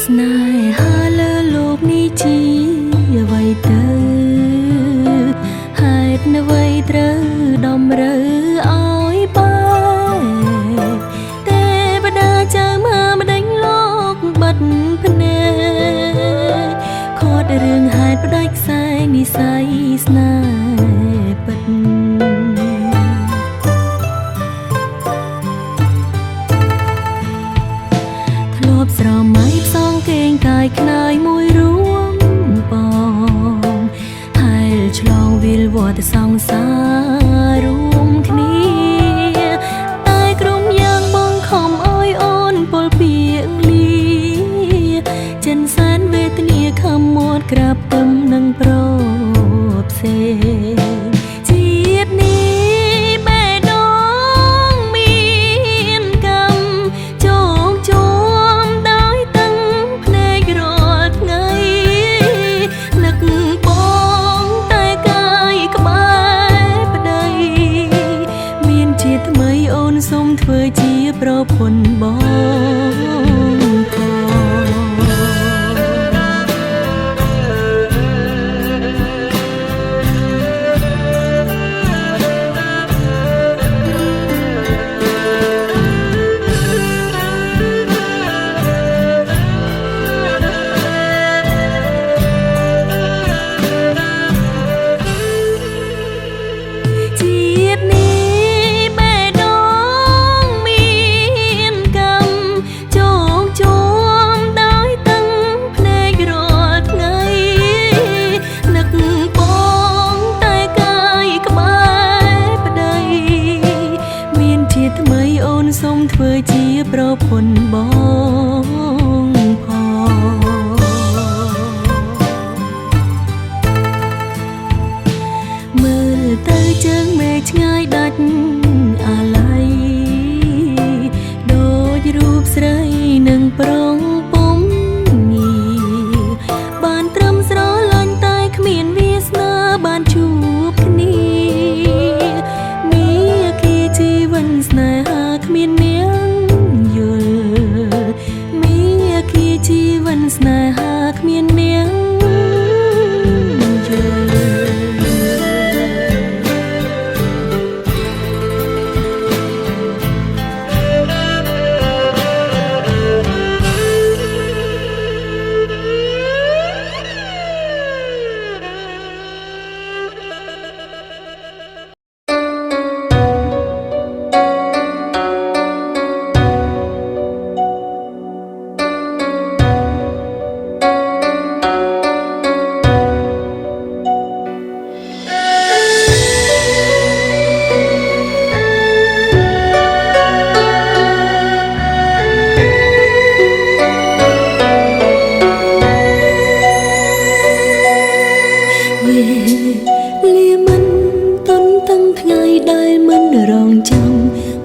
ស្នេហាលើលោកនេះជាអ្វីទៅហេតុអ្វីត្រូវតម្រូវឲ្យបែកទេវតាចៅមកម្ដេចលោកបាត់ភ្នែកខត់រឿងហេតុផ្ដាច់ខ្សែនិស័យស្នេហ៍ពិតធ្លាប់ស្រមៃផ្សងកេងកាយខ្នើយមួយរួមបងហែលឆ្លងវិលវត្តសង្សាររួមគ្នាតែក្រុមយ៉ាងបងខំអើយអូនពលពីអង្លីចិនសែនវេទនាខំមាត់ក្រាបទឹមនឹងប្រផ្សេងជាតិនេះបេះដូងមានកម្មជោគជុំដោយតឹងភ្នែករាល់ថ្ងៃនឹកបងតែកាយក្បែរប្តីមានជាតិថ្មីអូនសូមធ្វើជាប្រពន្ធបងថ្មីអូនសូមធ្វើជាប្រពន្ធបងផងមើលទៅជើងមេឃឆ្ងាយដាច់អាឡ័យដូចរូបស្រីនឹងប្រងពុំងីបានត្រឹមស្រឡាញ់តែគ្មានវាសនាបានជួបគ្នាមានគីជីវិនស្នេហាគ្មាននាងយល់មានគីជីវិនស្នេហាគ្មាននាងយល់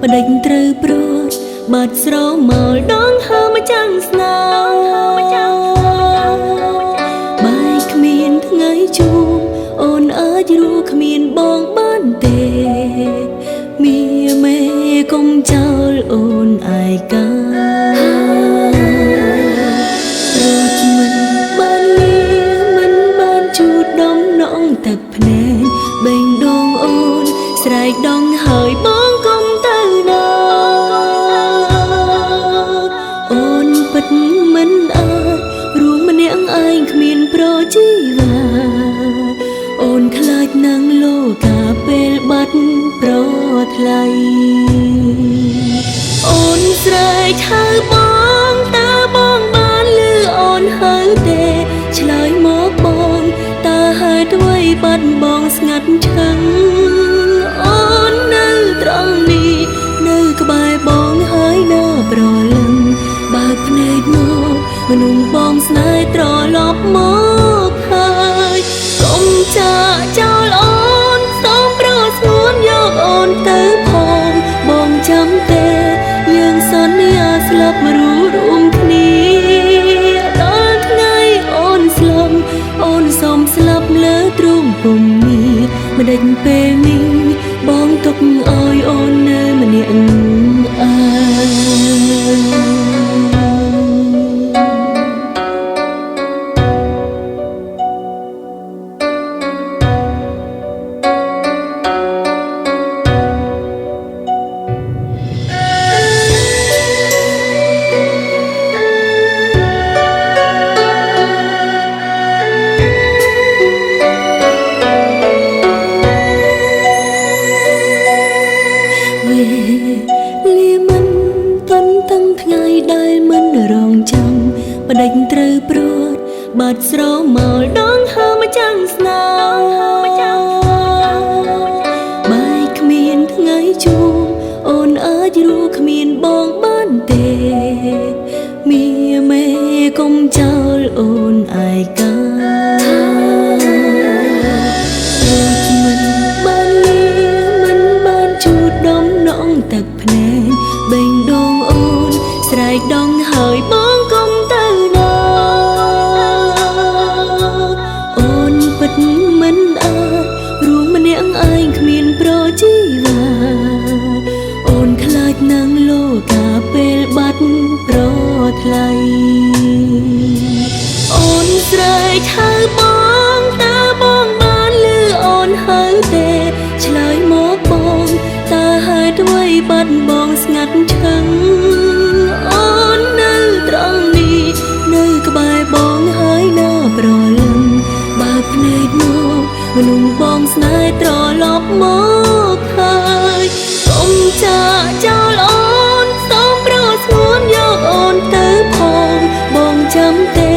បដិញត្រូវព្រួតបាត់ស្រមោលដងហើមចាំងស្នាបាយគ្មានថ្ងៃជួបអូនអាចរੂគ្មានបងបានទេមីមេកុំចោលអូនឯការត់មិនបានលីមិនបានជួបដំណងទឹកភ្នែកបេងដងអូនស្រែកដងហើយបងកុំមិនអាចរួមម្នាក់ឯងគ្មានប្រជីវ៉ាអូនខ្លាចនឹងលោកាពេលបាត់ប្រថ្លៃអូនស្រែកហៅបងតើបងបានឮអូនហៅទេឆ្លើយមកបងតើហេតុអ្វីបាត់បងស្ងាត់ឈឹងអូននៅត្រង់នេះនៅក្បែរបងហើយនៅប្រលឹងបើកភ្នែកមកមនុស្សបងស្នេហ៍ត្រឡប់មកហើយកុំចាក់ចោលអូនសូមប្រស្ងួនយកអូនទៅផងបងចាំទេយើងសន្យាស្លាប់រួមគ្នាដល់ថ្ងៃអូនស្លាប់អូនសូមស្លាប់លើទ្រូងពុំមានម្ដេចពេលនេះបងទុកឲ្យអូននៅម្នាក់ឯង ត្រូវព្រួតបាត់ស្រមោលដងហើមកចាំងស្នាបាយគ្មានថ្ងៃជួបអូនអាចរੂគ្មានបងបានទេមីមេកុំចោលអូនឯកាមិនបានលឺមិនបានជួបដំណងទឹកភ្នែកបេងដងអូនស្រែកដងហើយបងកុំទៅណាអូនពិតមិនអាចរួមម្នាក់ឯងគ្មានប្រជីវ៉ាអូនខ្លាចនឹងលោកាពេលបាត់ប្រថ្លៃអូនស្រែកហៅបងតើបងបានឮអូនហៅទេឆ្លើយមកបងតើហេតុអ្វីបាត់បងស្ងាត់ឈឹងអូននៅត្រង់នេះនៅក្បែរបងហើយណាប្រលឹងបើកភ្នែកមកមនុស្សបងស្នេហ៍ត្រឡប់មកហើយកុំចាកចោលអូនសូមប្រោសស្ងួនយកអូនទៅផងបងចាំទេ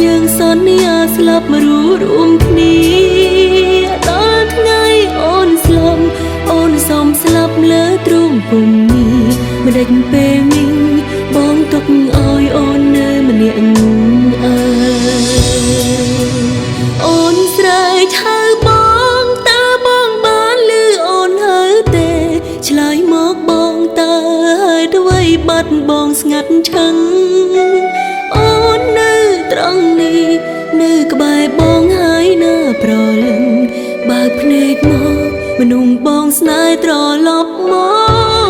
យើងសន្យាស្លាប់រួមគ្នាដល់ថ្ងៃអូនស្លាប់អូនសូមស្លាប់លើទ្រូងពុំនេះមិនដេចពេលនេះបងទុកឲ្យអូននៅម្នាក់អើអូនស្រែកហៅបងតើបងបានឮអូនហៅទេឆ្លើយមកបងតើហេតុអ្វីបាត់បងស្ងាត់ឈឹងអូននៅត្រង់នេះនៅក្បែរបងហើយណាប្រលឹងបើកភ្នែកមកមនុស្សបងស្នេហ៍ត្រឡប់ម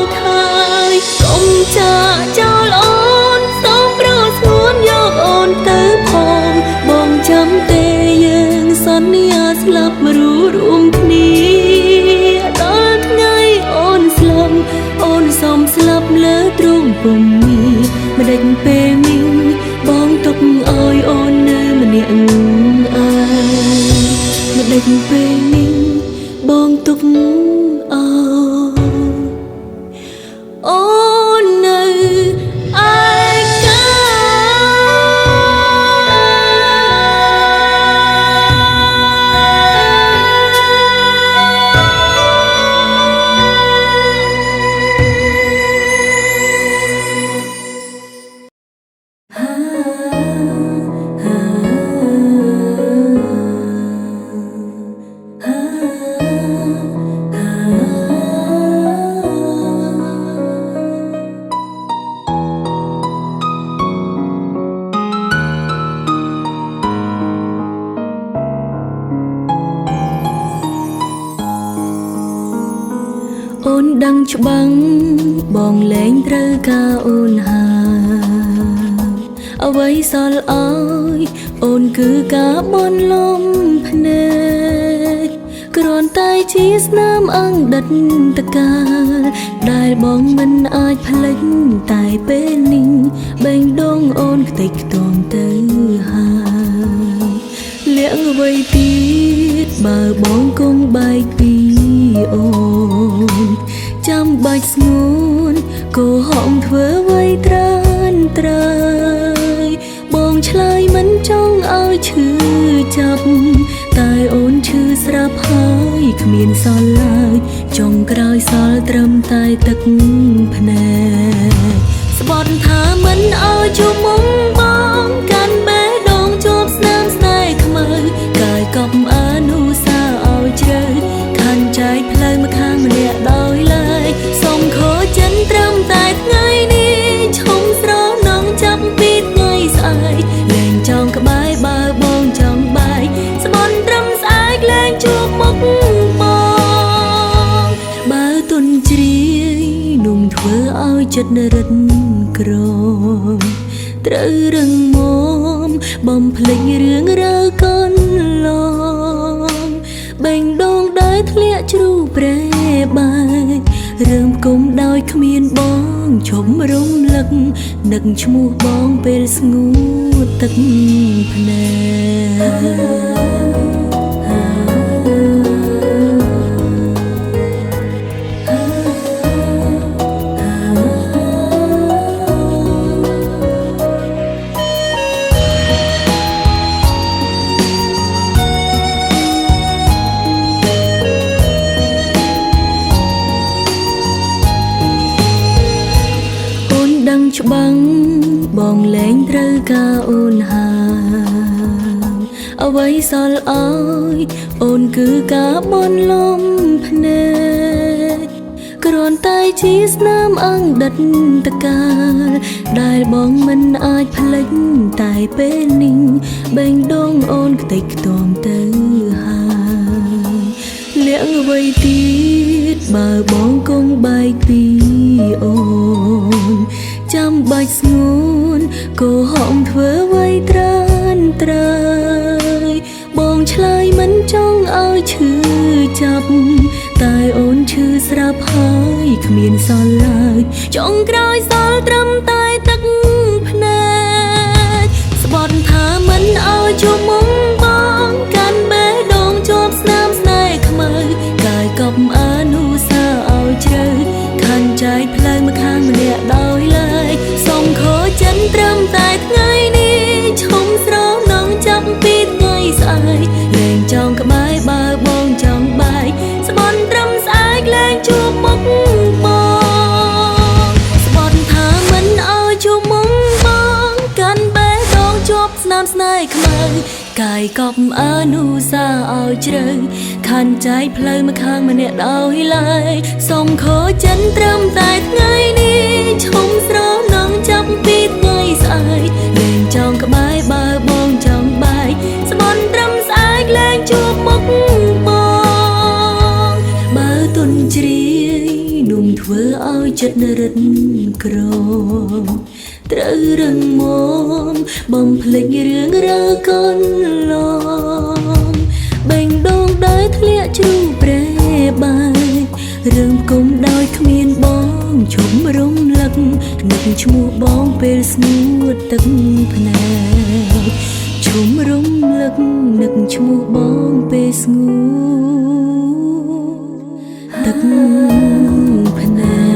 កហើយកុំចាកចោលអូនសូមប្រោសស្ងួនយកអូនទៅផងបងចាំទេយើងសន្យាស្លាប់រួមគ្នាដល់ថ្ងៃអូនស្លាប់អូនសូមស្លាប់លើទ្រូងពុំនេះមិនដេចពេលនេះបងទុកឲ្យអូននៅម្នាក់អើមិនដេចពេលនេះបងទុកឲ្យអូននៅឯកាអូនដឹងច្បាំងបងលែងត្រូវការអូនហើយអ្វីសល់ឲ្យអូនគឺការបន់លំភ្នែកគ្រាន់តែជាស្នាមអង្ដិតតកាលដែលបងមិនអាចផ្លេចតែពេលនេះបេងដងអូនខ្ទេចខ្ទាំទៅហើយលាក់អ្វីទៀតបើបងគង់បែកពីអូនចាំបាច់ស្ងួនកុហកធ្វើអ្វីត្រានត្រើយបងឆ្លើយមិនចង់ឲ្យឈឺចាប់តែអូនឈឺស្រាប់ហើយគ្មានសល់ឡើយចុងក្រោយសល់ត្រឹមតែទឹកភ្នែកស្បត់ថាមិនឲ្យជួបមុំបងកាន់បេះដូងជួបស្នាមស្នេហ៍ខ្មៅកាយកប់អនុសាឲ្យជ្រៅខាន់ចែកផ្លូវមកខាងម្នាក់ដោយឡែកសូមខកចិនត្រឹមតែថ្ងៃនេះឈុំស្រណងចាប់ពីថ្ងៃស្អែកលែងចង់ក្បែរបើបងចង់បែកស្បន់ត្រឹមស្អែកលែងជួបមុខបងបើទុនជ្រាយนุ่มធ្វើឲ្យចិត្តរឹតក្រមត្រូវរឹងមាំបំភ្លេចរឿងរ៉ាវកន្លងបេងដងដែលធ្លាក់ជ្រូប្រែបែករើមគុំដោយគ្មានបងឈុំរំលឹកនឹកឈ្មោះបងពេលស្ងួតទឹកភ្នែក ថាអូនហាអ្វីសល់អើយអូនគឺការបន់លំភ្នែកគ្រាន់តែជាស្នាមអង្ដិតតកាលដែលបងមិនអាចផ្លេចតែពេលនេះបេងដងអូនខ្ទេចខ្ទាំទៅហើយលៀងអ្វីទៀតបើបងគង់បែកពីអូនចាំបាច់ស្ងួនកុហកធ្វើអ្វីត្រានត្រើយបងឆ្លើយមិនចង់ឲ្យឈឺចាប់តែអូនឈឺស្រាប់ហើយគ្មានសល់ឡើយចុងក្រោយសល់ត្រឹមតែទឹកភ្នែកស្បត់ថាមិនឲ្យជួបមុំបងកាន់បេះដូងជាប់ស្នាមស្នេហ៍ខ្មៅកាយកប់អនុសាឲ្យជ្រៅខានចែកផ្លូវមកខាងម្នាក់ដោយឡើយសុំខូចចិនត្រឹមតែថ្ងៃនេះឈុំស្រោនងចាប់ពីថ្ងៃស្អែកលែងចង់ក្បែរបើបងចង់បែកស្បន់ត្រឹមស្អែកលែងជួបមុខបងស្បន់ថាមិនឲ្យជួបមុខបងកាន់បេះដូងជាប់ស្នាមស្នេហ៍ខ្មៅកាយកប់អនុសាឲ្យជ្រៅខានចែកផ្លូវមកខាងម្នាក់ដោយឡើយសុំខូចចិនត្រឹមតែថ្ងៃនេះឈុំស្រោនងចាប់ពីថ្ងៃស្អែកលែងចង់ក្បែរបើបងចង់បែកស្បន់ត្រឹមស្អែកលែងជួបមុខបងបើទុនជ្រាយនំធ្វើឲ្យចិត្តរឹតក្រត្រូវរឹងមាំបំភ្លេចរឿងរើកូនឡងបេងដូងដែលធ្លាក់ជ្រូកប្រែបាយរឿងគុំដោយគ្មានបងជុំរំលឹកនឹកឈ្មោះបងពេលស្ងួតទឹកភ្នែកជុំរំលឹកនឹកឈ្មោះបងពេលស្ងួតទឹកភ្នែក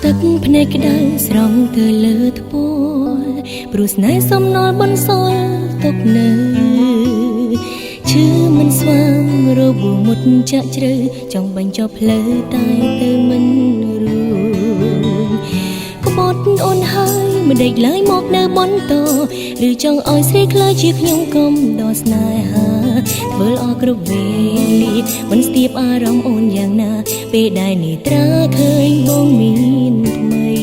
ទឹកភ្នែកក្តៅស្រង់ទៅលើថ្ពាល់ព្រោះស្នេហ៍សំណល់បន្សល់ទុកនៅឈឺមិនស្វាងរបួលមុតចាក់ជ្រៅចង់បញ្ចុះផ្លូវតែទៅមិនរួចក្បត់អូនហើយមិនដេកឡើយមកនៅបន្តឬចង់ឲ្យស្រីខ្លាចជាខ្ញុំកុំដល់ស្នេហាធ្វើល្អគ្រប់វេលាមិនស្ទាបអារម្មណ៍អូនយ៉ាងណាពេលដែលនេត្រាឃើញបងមានថ្មី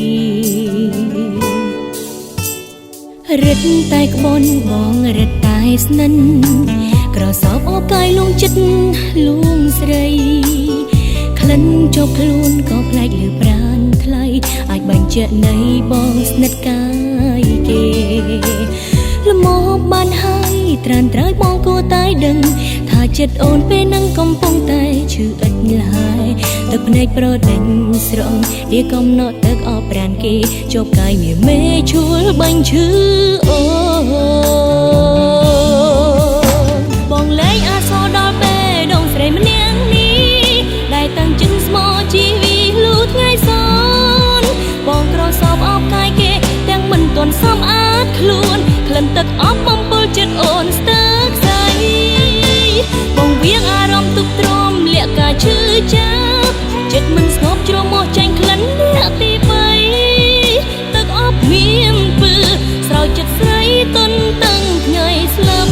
រឹតតែក្បន់បងរឹតតែស្និនក្រសោបអបកាយលងចិត្តលួងស្រីក្លិនជាប់ខ្លួនក៏ប្លែកលឺប្រានថ្លៃអាចបញ្ជាក់នៃបងស្និទ្ធកាយគេលមោបានហើយត្រានត្រើយបងគួរតែដឹងថាចិត្តអូនពេលនឹងកំពុងតែឈឺឥតឡើយទឹកភ្នែកប្រដេញស្រង់វាកំណត់ទឹកអបប្រានគេជាប់កាយវាមេឈួលបាញ់ឈឺអូបងលែងអាសរដល់ពេលដងស្រីម្នាក់នេះដែលតាំងចិត្តស្មោជីវីលូថ្ងៃសនបងក្រសោបអបកាយគេទាំងមិនទាន់សមអាចខ្លួនក្លិនទឹកអបបំពុលចិត្តអូនស្ទើរខ្សែបងវៀងអារម្មណ៍ទុកទ្រាំលាក់ការឈឺចាប់ចិត្តមិនស្ងប់ជ្រមុះចាញ់ក្លិនអ្នកទី3ទឹកអបមានពើស្រោចចិត្តស្រីទន់តាំងថ្ងៃស្លាប់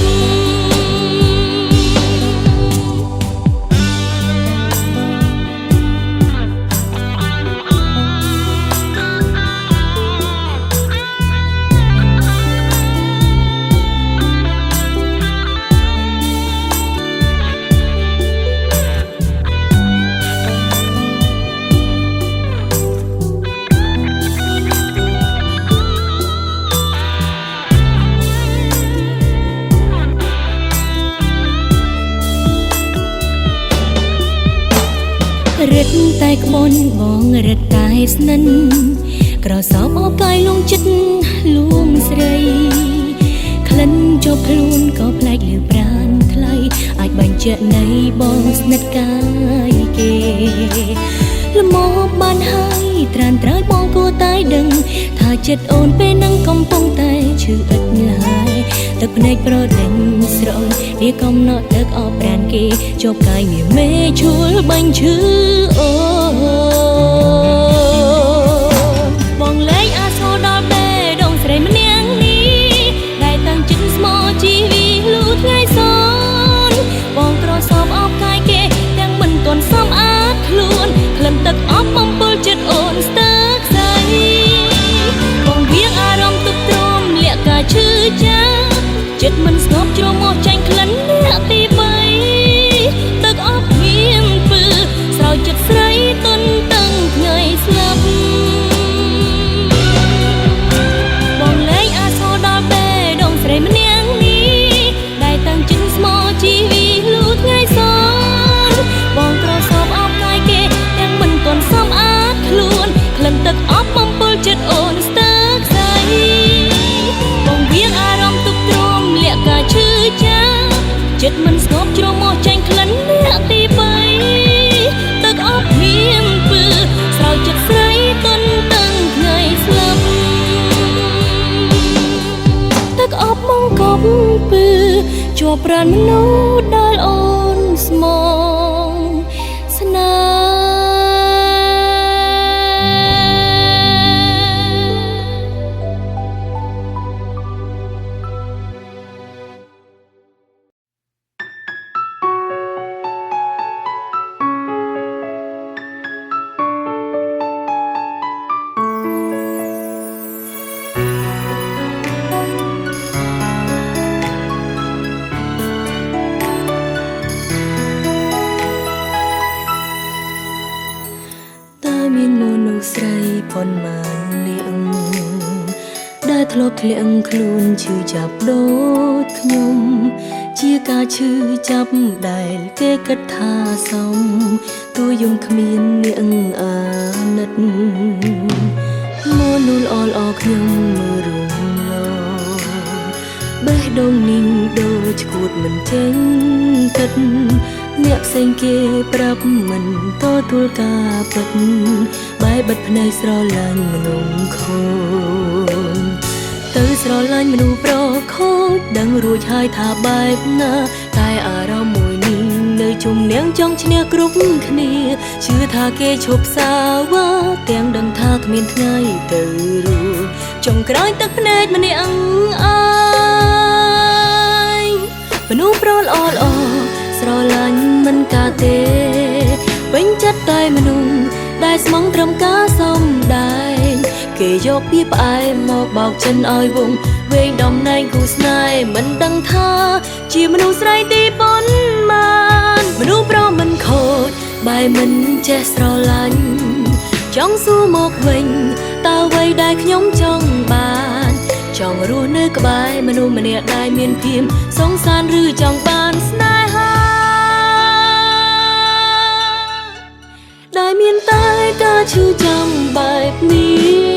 រិតតែក្បនបងរិតតែស្និនក្រសោបអបកាយលងចិត្តលួងស្រីក្លិនជាប់ខ្លួនក៏ប្លែកលឺប្រានថ្លៃអាចបញ្ជាក់នៃបងស្និទ្ធកាយគេលមមបានហើយត្រានត្រើយបងគួរតែដឹងថាចិត្តអូនពេលនឹងកំពុងតែឈឺឥតឡើយទឹកភ្នែកប្រដេញស្រងវាកំណត់ទឹកអបប្រានគេជាប់កាយវាមេឈួលបាញ់ឈឺអូបងលែងអាសូរដល់ពេលដងស្រីម្នាក់នេះដែលតាំងចិត្តស្មោជីវីលូថ្ងៃសនបងក្រសោបអបកាយគេទាំងមិនទាន់សមអាចខ្លួនក្លិនទឹកអបបំពុលចិត្តអូនស្ទើរខ្សែបងវាងអារម្មណ៍ទុកទ្រាំលាក់កាឈឺចាំចិត្តមិនស្ងប់ជ្រមុះចាញ់ក្លិនអ្នកទី3ទឹកអបហៀមពើស្រោចចិត្តស្រីទុនតាំងថ្ងៃស្លាប់បងលែងអាសូរដល់ពេលដងស្រីម្នាក់នេះដែលតាំងចិត្តស្មោជីវីលូថ្ងៃសនបងក្រសោបអបកាយគេទាំងមិនទាន់សមអាចខ្លួនក្លិនទឹកអបបំពុលចិត្តអូនស្ទើរខ្សែបងវាងអារម្មណ៍ទុកទ្រាំលាក់កាឈឺចាំចិត្តមិនស្ងប់ជ្រមុះចាញ់ក្លិនអ្នកទី3ទឹកអបហៀមពើស្រោចចិត្តស្រីទុនតាំងថ្ងៃស្លាប់ទឹកអបមកកប់ពើជាប់ប្រាណមនុស្សដែលអូនស្មងស្នេមានមនុស្សស្រីប៉ុន្មាននាងដែលធ្លាប់ធ្លាក់ខ្លួនឈឺចាប់ដូចខ្ញុំជាការឈឺចាប់ដែលគេគិតថាសមទួយំគ្មាននាងអាណិតមនុស្សល្អល្អខ្ញុំមើលរំលងបេះដូងនេះដូចឈួតមិនចេញគិតអ្នកផ្សេងគេប្រាប់មិនទទួលការពិតបែបបិទភ្នែកស្រឡាញ់មនុស្សខូចទៅស្រឡាញ់មនុស្សប្រខូចដឹងរួចហើយថាបែបណាតែអារម្មណ៍មួយនេះនៅជុំនាងចង់ឈ្នះគ្រប់គ្នាជឿថាគេឈប់សាវ៉ាទាំងដឹងថាគ្មានថ្ងៃទៅរួចចុងក្រោយទឹកភ្នែកម្នាក់អាយមនុស្សប្រល្អល្អស្រឡាញ់មិនកាទេពេញចិត្តតែមនុស្សដែលស្មងត្រឹមការសំដែងគេយកពីផ្អែមមកបោកចិនឲ្យវងវែងតំណែងគូស្នេហ៍មិនដឹងថាជាមនុស្សស្រីទីប៉ុន្មានមនុស្សប្រមិនខូចបែរមិនចេះស្រឡាញ់ចង់សួរមកវិញតើអ្វីដែលខ្ញុំចង់បានចង់រស់នៅក្បែរមនុស្សម្នាក់ដែលមានភៀមសងសានឬចង់បានស្នេហាដែលមានតែការឈឺចាំបែបនេះ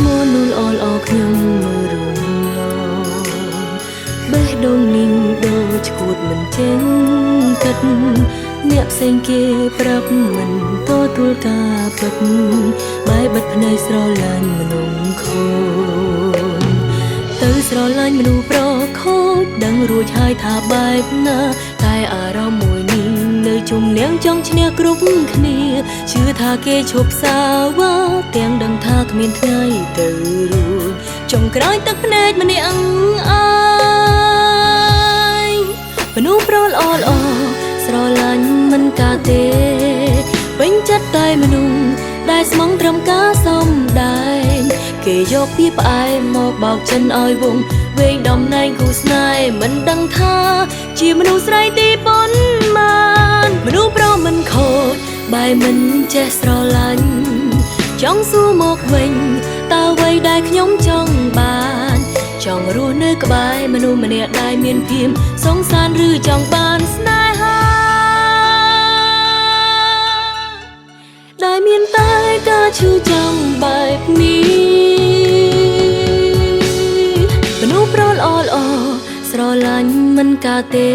មនុស្សល្អល្អខ្ញុំមើលរំលងបេះដូងនេះដូចឈួតមិនចេញគិតអ្នកផ្សេងគេប្រាប់មិនទទួលការពិតបែបបិទភ្នែកស្រឡាញ់មនុស្សខូចទៅស្រឡាញ់មនុស្សប្រខូចដឹងរួចហើយថាបែបណាតែអារម្មណ៍មួយនេះនៅជុំនាងចង់ឈ្នះគ្រប់គ្នាជឿថាគេឈប់សាវ៉ាទាំងដឹងថាគ្មានថ្ងៃទៅរួចចុងក្រោយទឹកភ្នែកម្នាក់អាយមនុស្សប្រល្អល្អស្រឡាញ់មិនកាទេពេញចិត្តតែមនុស្សដែលស្មងត្រឹមការសំដែងគេ គេយកពីផ្អែមមកបោកចិនឲ្យវងវែងដំណែងគូស្នេហ៍មិនដឹងថាជាមនុស្សស្រីទីប៉ុន្មានមនុស្សប្រុសមិនខូចបែរមិនចេះស្រឡាញ់ចង់សួរមកវិញតើអ្វីដែលខ្ញុំចង់បានចង់រស់នៅក្បែរមនុស្សម្នាក់ដែលមានភៀមសងសានឬចង់បានស្នេហាដែលមានតែការឈឺចាំបែបនេះមនុស្សប្រុសល្អល្អស្រឡាញ់មិនកាទេ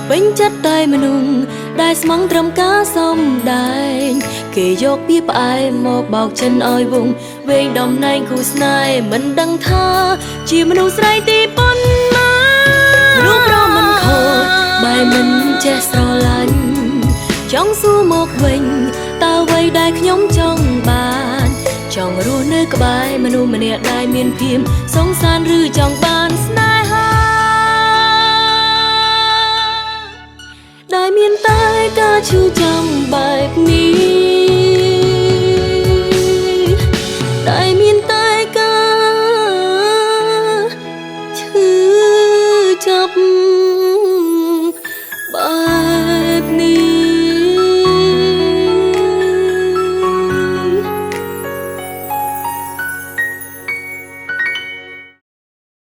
ពេញចិត្តតែមនុស្សដែលស្មងត្រឹមការសំដែងគេយកពីផ្អែមមកបោកចិនឲ្យវងវែងដំណែងគូស្នេហ៍មិនដឹងថាជាមនុស្សស្រីទីប៉ុន្មានរូបរមមិនខូចបែរមិនចេះស្រឡាញ់ចង់សួរមកវិញតើអ្វីដែលខ្ញុំចង់បានចង់រស់នៅក្បែរមនុស្សម្នាក់ដែលមានភៀមសងសានឬចង់បានស្នេហាដែលមានតែការឈឺចាំបែបនេះ